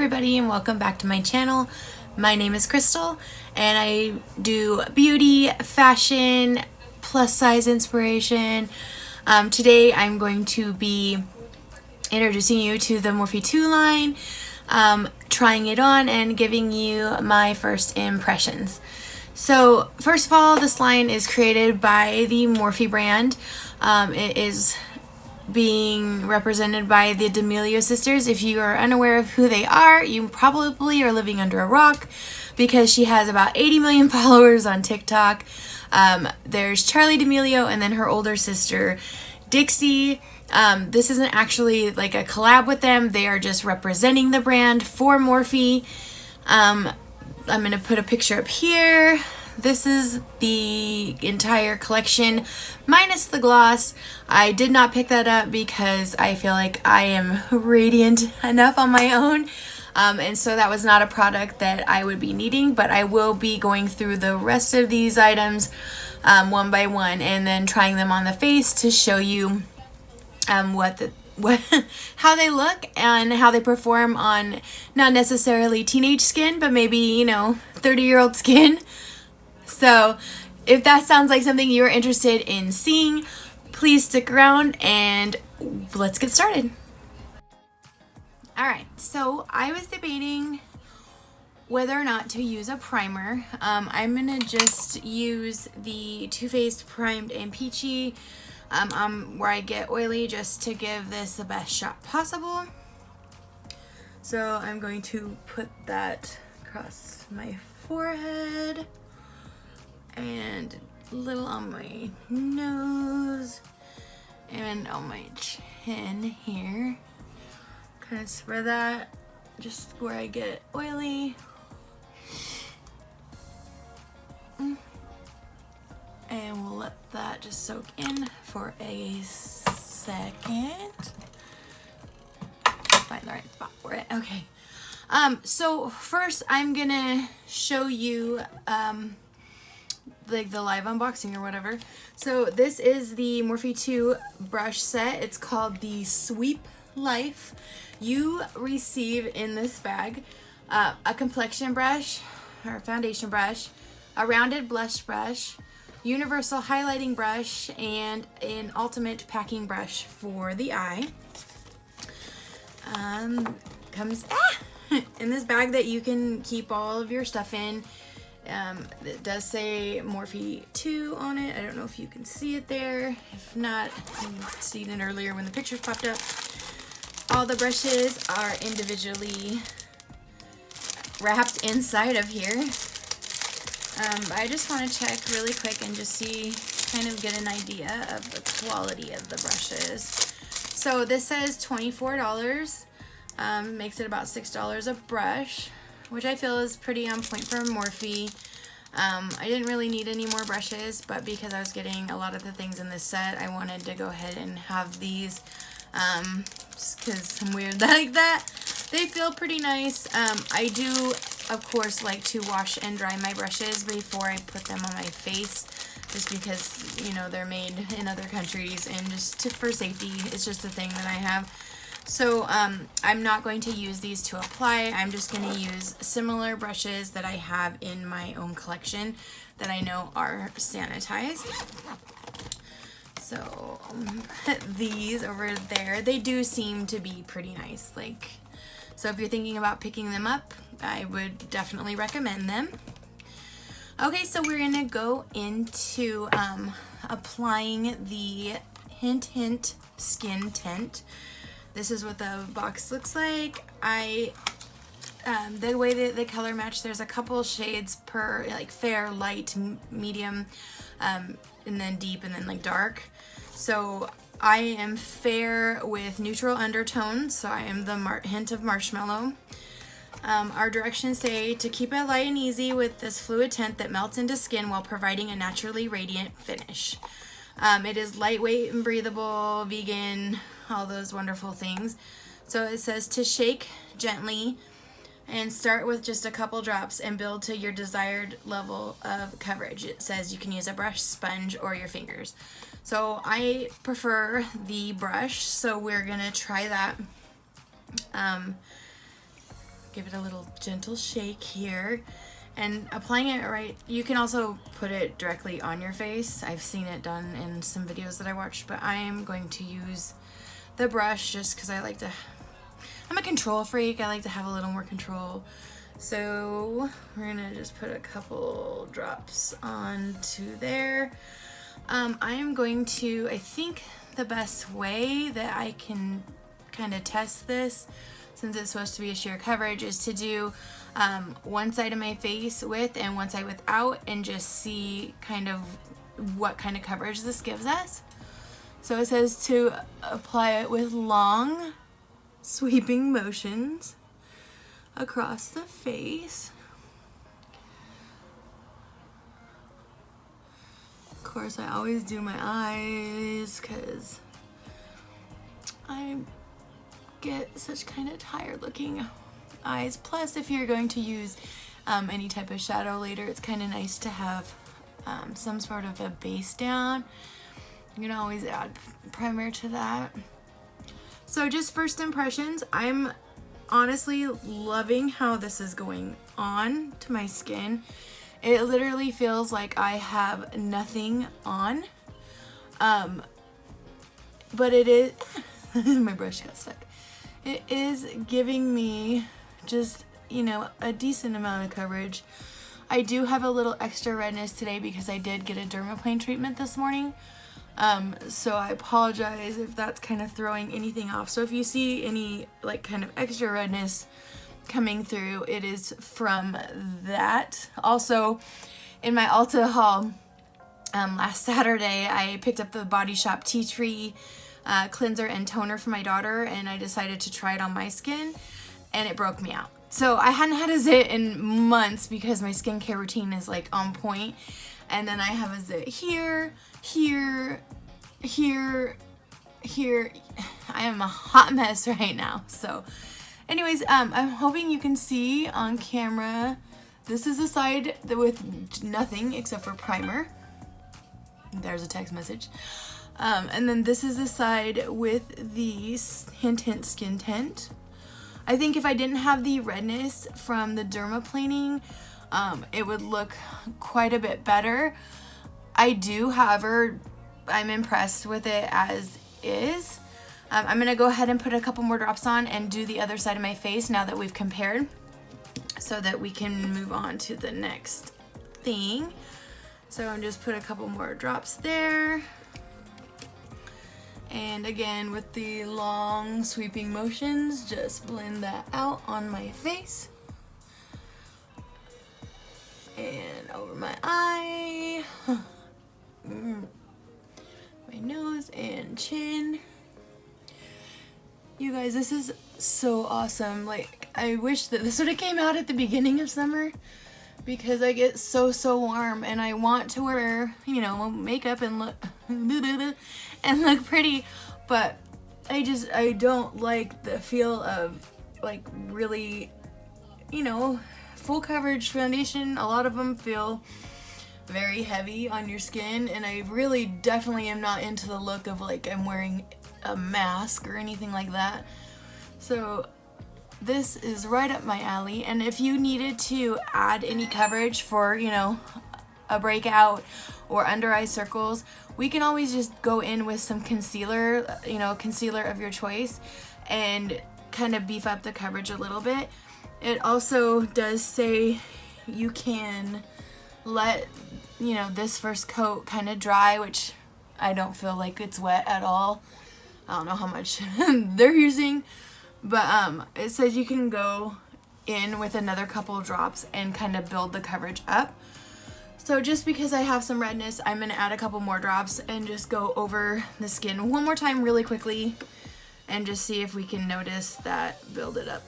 everybody and welcome back to my channel. My name is Crystal and I do beauty, fashion, plus size inspiration. Today I'm going to be introducing you to the Morphe 2 line, trying it on and giving you my first impressions. So first of all, this line is created by the Morphe brand. It is being represented by the D'Amelio sisters. If you are unaware of who they are, you probably are living under a rock because she has about 80 million followers on TikTok. There's Charli D'Amelio and then her older sister Dixie. This isn't actually like a collab with them. They are just representing the brand for Morphe. I'm going to put a picture up here. This is the entire collection minus the gloss. I did not pick that up because I feel like I am radiant enough on my own. And so that was not a product that I would be needing, but I will be going through the rest of these items one by one and then trying them on the face to show you how they look and how they perform on not necessarily teenage skin, but maybe, you know, 30-year-old skin. So if that sounds like something you're interested in seeing, please stick around and let's get started. Alright, so I was debating whether or not to use a primer. I'm going to just use the Too Faced Primed and Peachy where I get oily, just to give this the best shot possible. So I'm going to put that across my forehead and a little on my nose and on my chin here. Kind of spread that just where I get oily. And we'll let that just soak in for a second. Find the right spot for it. Okay. So first I'm gonna show you like the live unboxing or whatever. So this is the Morphe 2 brush set. It's called the Sweep Life. You receive in this bag a complexion brush or foundation brush, a rounded blush brush, universal highlighting brush, and an ultimate packing brush for the eye. Comes in this bag that you can keep all of your stuff in. It does say Morphe 2 on it. I don't know if you can see it there. If not, you've seen it earlier when the pictures popped up. All the brushes are individually wrapped inside of here. I just want to check really quick and just see, kind of get an idea of the quality of the brushes. So this says $24, makes it about $6 a brush, which I feel is pretty on point for Morphe. I didn't really need any more brushes, but because I was getting a lot of the things in this set, I wanted to go ahead and have these, just because I'm weird like that. They feel pretty nice. I do, of course, like to wash and dry my brushes before I put them on my face, just because, you know, they're made in other countries and just for safety. It's just a thing that I have. So I'm not going to use these to apply. I'm just going to use similar brushes that I have in my own collection that I know are sanitized. So these over there, they do seem to be pretty nice. So if you're thinking about picking them up, I would definitely recommend them. Okay, so we're going to go into applying the Hint Hint Skin Tint. This is what the box looks like. The way that they color match, there's a couple shades per, like fair, light, medium, and then deep, and then like dark. So I am fair with neutral undertones, so I am the hint of marshmallow. Our directions say to keep it light and easy with this fluid tint that melts into skin while providing a naturally radiant finish. It is lightweight and breathable, vegan, all those wonderful things. So it says to shake gently and start with just a couple drops and build to your desired level of coverage. It says you can use a brush, sponge, or your fingers. So I prefer the brush, so we're gonna try that. give it a little gentle shake here. And applying it right, you can also put it directly on your face. I've seen it done in some videos that I watched, but I am going to use the brush just because I'm a control freak. I like to have a little more control. So we're gonna just put a couple drops onto there. I am going to, I think the best way that I can kind of test this, since it's supposed to be a sheer coverage, is to do one side of my face with and one side without, and just see kind of what kind of coverage this gives us. So it says to apply it with long sweeping motions across the face. Of course, I always do my eyes because I get such kind of tired looking eyes. Plus, if you're going to use any type of shadow later, it's kind of nice to have some sort of a base down. You can always add primer to that. So just first impressions, I'm honestly loving how this is going on to my skin. It literally feels like I have nothing on. But it is, my brush got stuck. It is giving me just, you know, a decent amount of coverage. I do have a little extra redness today because I did get a dermaplane treatment this morning. So I apologize if that's kind of throwing anything off. So if you see any like kind of extra redness coming through, it is from that. Also, in my Ulta haul last Saturday, I picked up the Body Shop Tea Tree cleanser and toner for my daughter, and I decided to try it on my skin, and it broke me out. So I hadn't had a zit in months because my skincare routine is like on point. And then I have a zit here, here, here, here. I am a hot mess right now. So anyways, I'm hoping you can see on camera. This is a side with nothing except for primer. There's a text message. And then this is the side with the Hint Hint Skin Tint. I think if I didn't have the redness from the dermaplaning, it would look quite a bit better. I do, however, I'm impressed with it as is. I'm going to go ahead and put a couple more drops on and do the other side of my face now that we've compared, so that we can move on to the next thing. So I'm just put a couple more drops there. And again, with the long sweeping motions, just blend that out on my face. And over my eye. My nose and chin. You guys, this is so awesome. Like, I wish that this would have came out at the beginning of summer, because I get so warm and I want to wear, you know, makeup and look and look pretty, but I don't like the feel of like really, you know, full coverage foundation. A lot of them feel very heavy on your skin, and I really definitely am not into the look of like I'm wearing a mask or anything like that. So this is right up my alley. And if you needed to add any coverage for, you know, a breakout or under eye circles, we can always just go in with some concealer, you know, concealer of your choice, and kind of beef up the coverage a little bit. It also does say you can let, you know, this first coat kind of dry, which I don't feel like it's wet at all. I don't know how much they're using, but it says you can go in with another couple of drops and kind of build the coverage up. So just because I have some redness, I'm going to add a couple more drops and just go over the skin one more time really quickly and just see if we can notice that build it up.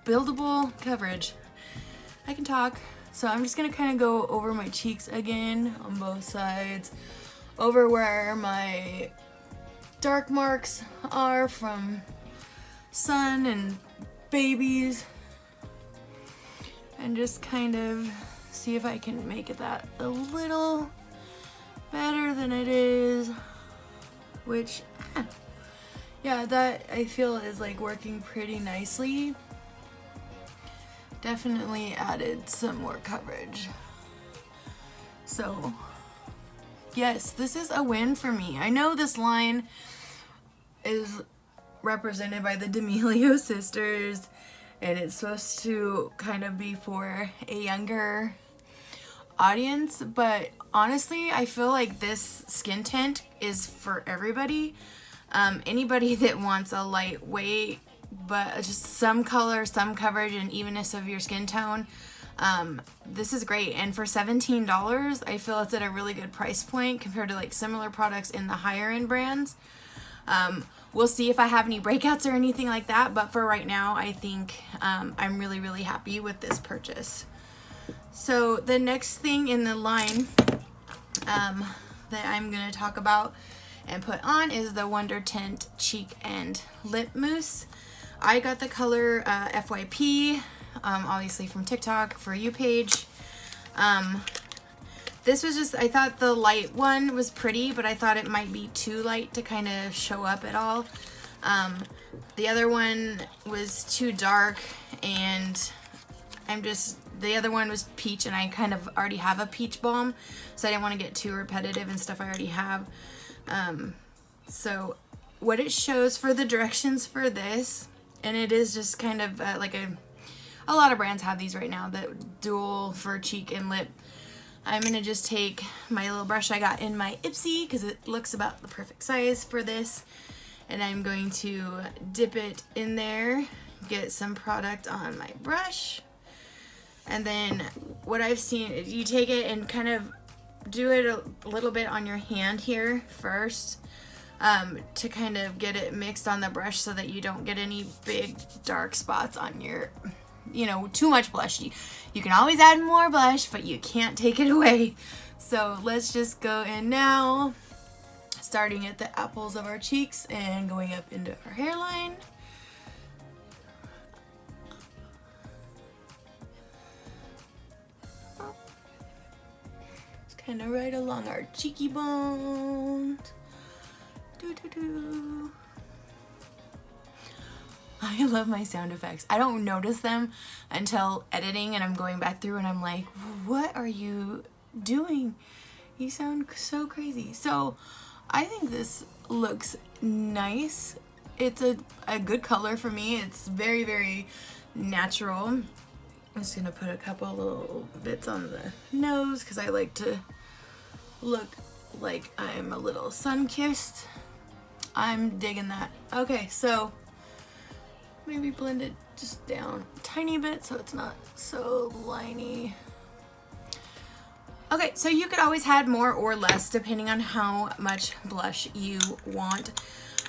Buildable coverage. I can talk. So I'm just going to kind of go over my cheeks again on both sides, over where my dark marks are from sun and babies, and just kind of see if I can make it that a little better than it is, which yeah, that I feel is like working pretty nicely. Definitely added some more coverage. So yes, this is a win for me. I know this line is represented by the D'Amelio sisters, and it's supposed to kind of be for a younger audience, but honestly I feel like this skin tint is for everybody. Anybody that wants a lightweight but just some color, some coverage, and evenness of your skin tone, this is great. And for $17, I feel it's at a really good price point compared to like similar products in the higher end brands. We'll see if I have any breakouts or anything like that, but for right now I think I'm really happy with this purchase. So the next thing in the line that I'm going to talk about and put on is the Wondertint Cheek and Lip Mousse. I got the color FYP, obviously from TikTok, For You page. This was just, I thought the light one was pretty, but I thought it might be too light to kind of show up at all. The other one was too dark, and the other one was peach, and I kind of already have a peach balm, so I didn't want to get too repetitive and stuff I already have. So what it shows for the directions for this, and it is just kind of like a lot of brands have these right now, that dual for cheek and lip. I'm going to just take my little brush I got in my Ipsy because it looks about the perfect size for this, and I'm going to dip it in there, get some product on my brush, and then what I've seen is you take it and kind of do it a little bit on your hand here first, to kind of get it mixed on the brush so that you don't get any big dark spots on your, too much blush. You can always add more blush, but you can't take it away. So let's just go in now, starting at the apples of our cheeks and going up into our hairline. It's kind of right along our cheeky bones. I love my sound effects. I don't notice them until editing and I'm going back through and I'm like, what are you doing? You sound so crazy. So I think this looks nice. It's a good color for me. It's very natural. I'm just gonna put a couple little bits on the nose because I like to look like I'm a little sun-kissed. I'm digging that. Okay, so maybe blend it just down a tiny bit so it's not so liney. Okay, so you could always add more or less depending on how much blush you want.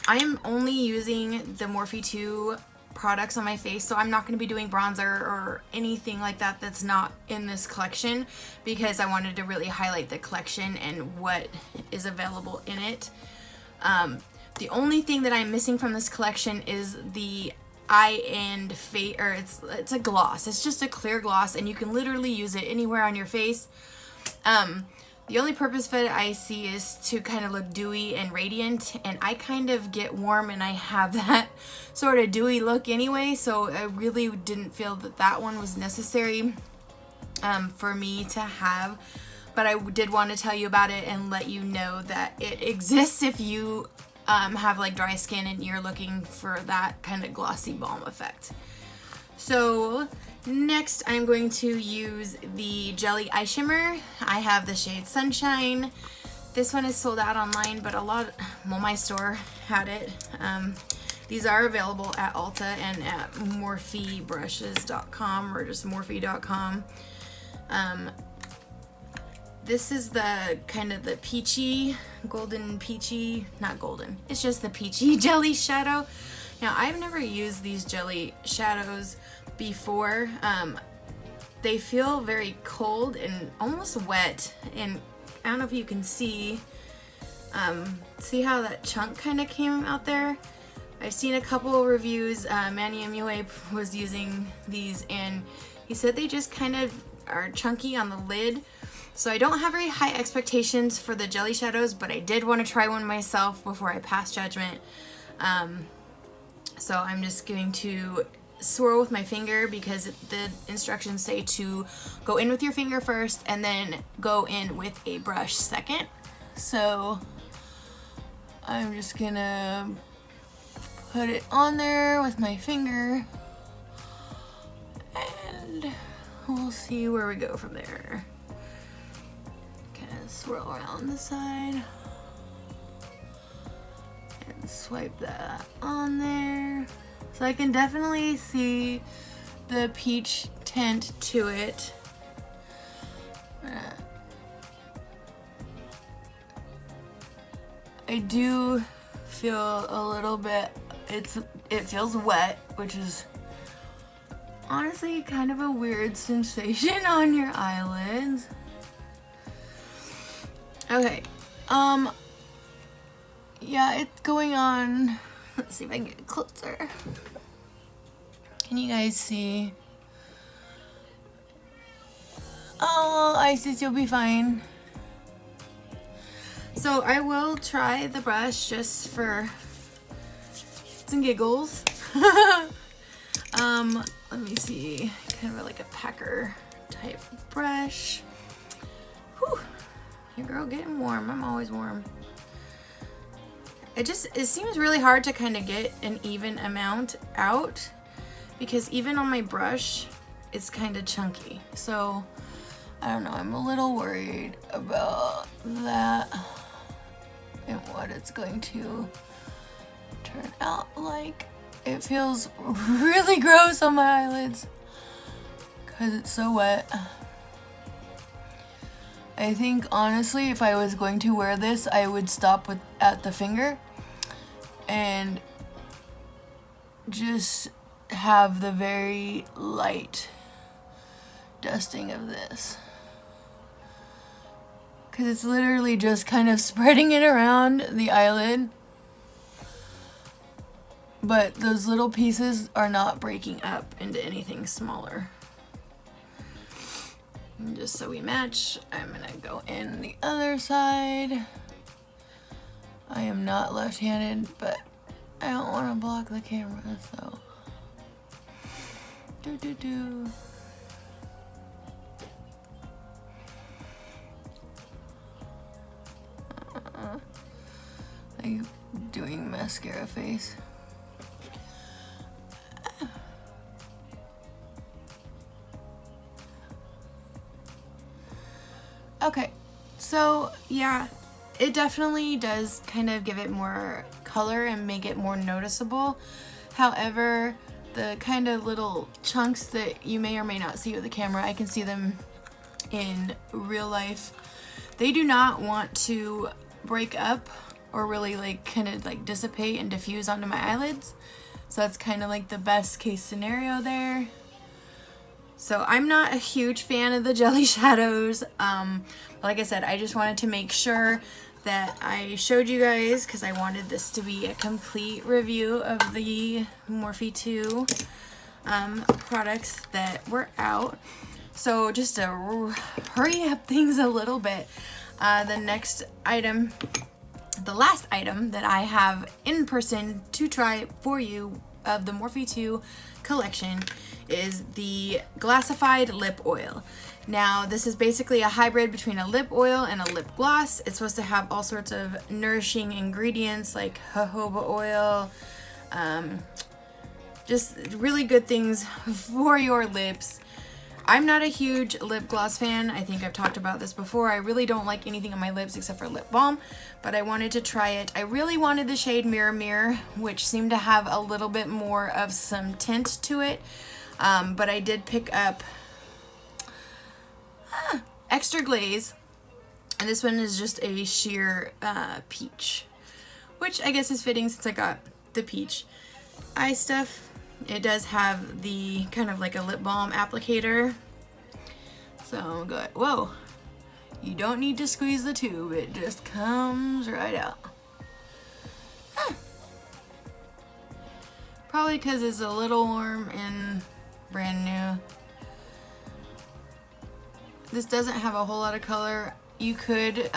I am only using the Morphe 2 products on my face, so I'm not going to be doing bronzer or anything like that that's not in this collection, because I wanted to really highlight the collection and what is available in it. The only thing that I'm missing from this collection is the eye and face, or it's a gloss. It's just a clear gloss, and you can literally use it anywhere on your face. The only purpose of it I see is to kind of look dewy and radiant, and I kind of get warm and I have that sort of dewy look anyway, so I really didn't feel that that one was necessary for me to have. But I did want to tell you about it and let you know that it exists if you have like dry skin and you're looking for that kind of glossy balm effect. So next I'm going to use the Jelly Eye Shimmer. I have the shade Sunshine. This one is sold out online, but my store had it. These are available at Ulta and at morphebrushes.com or just morphe.com. This is the kind of the peachy, not golden, it's just the peachy jelly shadow. Now, I've never used these jelly shadows before. They feel very cold and almost wet, and I don't know if you can see how that chunk kind of came out there. I've seen a couple reviews. Manny MUA was using these, and he said they just kind of are chunky on the lid. So I don't have very high expectations for the jelly shadows, but I did want to try one myself before I pass judgment. So I'm just going to swirl with my finger because the instructions say to go in with your finger first and then go in with a brush second. So I'm just gonna put it on there with my finger and we'll see where we go from there. Kind of swirl around the side and swipe that on there. So I can definitely see the peach tint to it. I do feel a little bit, it feels wet, which is honestly kind of a weird sensation on your eyelids. Okay, yeah, it's going on. Let's see if I can get closer. Can you guys see? Oh, Isis, you'll be fine. So I will try the brush just for some giggles. Let me see, kind of like a packer type brush. Whew, your girl getting warm. I'm always warm. It seems really hard to kind of get an even amount out because even on my brush, it's kind of chunky. So I don't know, I'm a little worried about that and what it's going to turn out like. It feels really gross on my eyelids because it's so wet. I think honestly if I was going to wear this, I would stop at the finger and just have the very light dusting of this. Because it's literally just kind of spreading it around the eyelid. But those little pieces are not breaking up into anything smaller. And just so we match, I'm gonna go in the other side. I am not left-handed, but I don't want to block the camera, so. Like doing mascara face. Okay, so yeah, it definitely does kind of give it more color and make it more noticeable. However, the kind of little chunks that you may or may not see with the camera, I can see them in real life. They do not want to break up or really like kind of like dissipate and diffuse onto my eyelids. So that's kind of like the best case scenario there. So I'm not a huge fan of the jelly shadows. Like I said, I just wanted to make sure that I showed you guys because I wanted this to be a complete review of the Morphe 2 products that were out. So just to hurry up things a little bit, the next item, the last item that I have in person to try for you of the Morphe 2 collection is the Glassified lip oil. Now this is basically a hybrid between a lip oil and a lip gloss. It's supposed to have all sorts of nourishing ingredients like jojoba oil, just really good things for your lips. I'm not a huge lip gloss fan. I think I've talked about this before. I really don't like anything on my lips except for lip balm, but I wanted to try it. I really wanted the shade Mirror Mirror, which seemed to have a little bit more of some tint to it, but I did pick up Extra Glaze, and this one is just a sheer peach, which I guess is fitting since I got the peach eye stuff. It does have the kind of like a lip balm applicator. So I'm good. Whoa. You don't need to squeeze the tube. It just comes right out. Probably because it's a little warm and brand new. This doesn't have a whole lot of color. You could,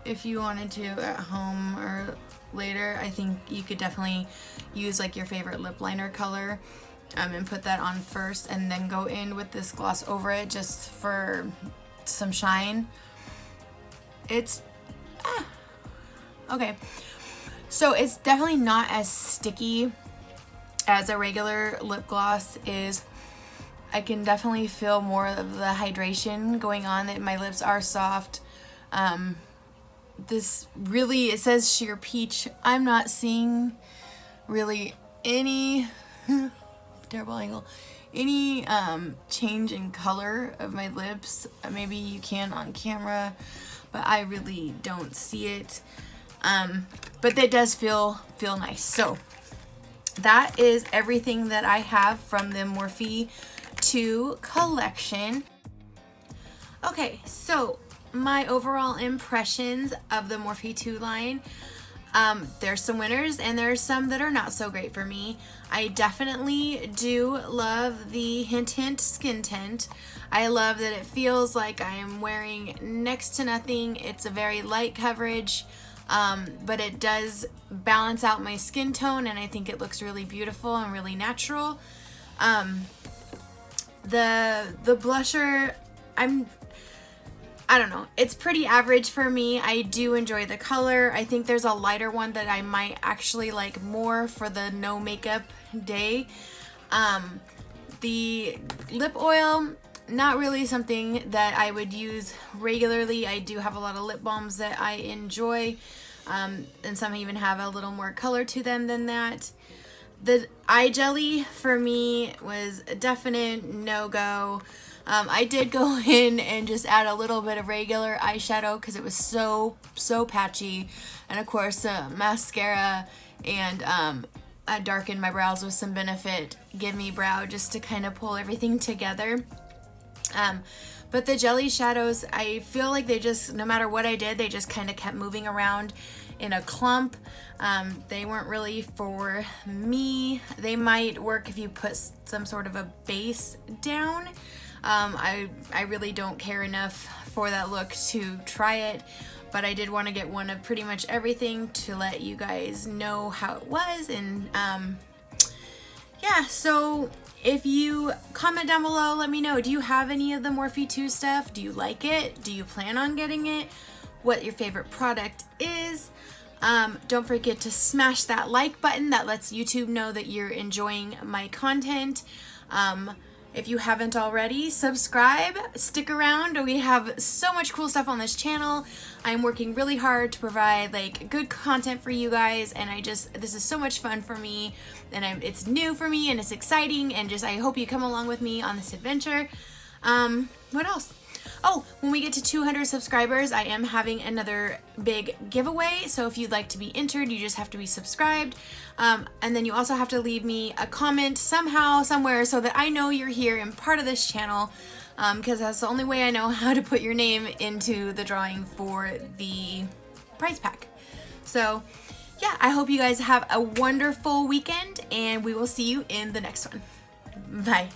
if you wanted to at home or later. I think you could definitely use like your favorite lip liner color and put that on first and then go in with this gloss over it just for some shine. It's okay, so it's definitely not as sticky as a regular lip gloss is. I can definitely feel more of the hydration going on, that my lips are soft. This really, it says sheer peach. I'm not seeing really any terrible angle, any change in color of my lips. Maybe you can on camera, but I really don't see it. But it does feel nice. So that is everything that I have from the Morphe 2 collection. Okay, so my overall impressions of the Morphe 2 line. There's some winners and there's some that are not so great for me. I definitely do love the Hint Skin Tint. I love that it feels like I am wearing next to nothing. It's a very light coverage, but it does balance out my skin tone, and I think it looks really beautiful and really natural. The blusher, I don't know, it's pretty average for me. I do enjoy the color. I think there's a lighter one that I might actually like more for the no makeup day. The lip oil, not really something that I would use regularly. I do have a lot of lip balms that I enjoy, and some even have a little more color to them than that. The eye jelly for me was a definite no-go. I did go in and just add a little bit of regular eyeshadow because it was so patchy, and of course mascara and I darkened my brows with some Benefit Give Me Brow just to kind of pull everything together. But the jelly shadows, I feel like they just, no matter what I did, they just kind of kept moving around in a clump. They weren't really for me. They might work if you put some sort of a base down. I really don't care enough for that look to try it, but I did want to get one of pretty much everything to let you guys know how it was. And yeah, so if you comment down below, let me know, do you have any of the Morphe 2 stuff? Do you like it? Do you plan on getting it? What your favorite product is? Don't forget to smash that like button. That lets YouTube know that you're enjoying my content. If you haven't already, subscribe, stick around. We have so much cool stuff on this channel. I'm working really hard to provide like good content for you guys, and this is so much fun for me, and it's new for me, and it's exciting, and I hope you come along with me on this adventure. What else? Oh, when we get to 200 subscribers, I am having another big giveaway. So if you'd like to be entered, you just have to be subscribed. And then you also have to leave me a comment somehow, somewhere, so that I know you're here and part of this channel. Because that's the only way I know how to put your name into the drawing for the prize pack. So yeah, I hope you guys have a wonderful weekend, and we will see you in the next one. Bye.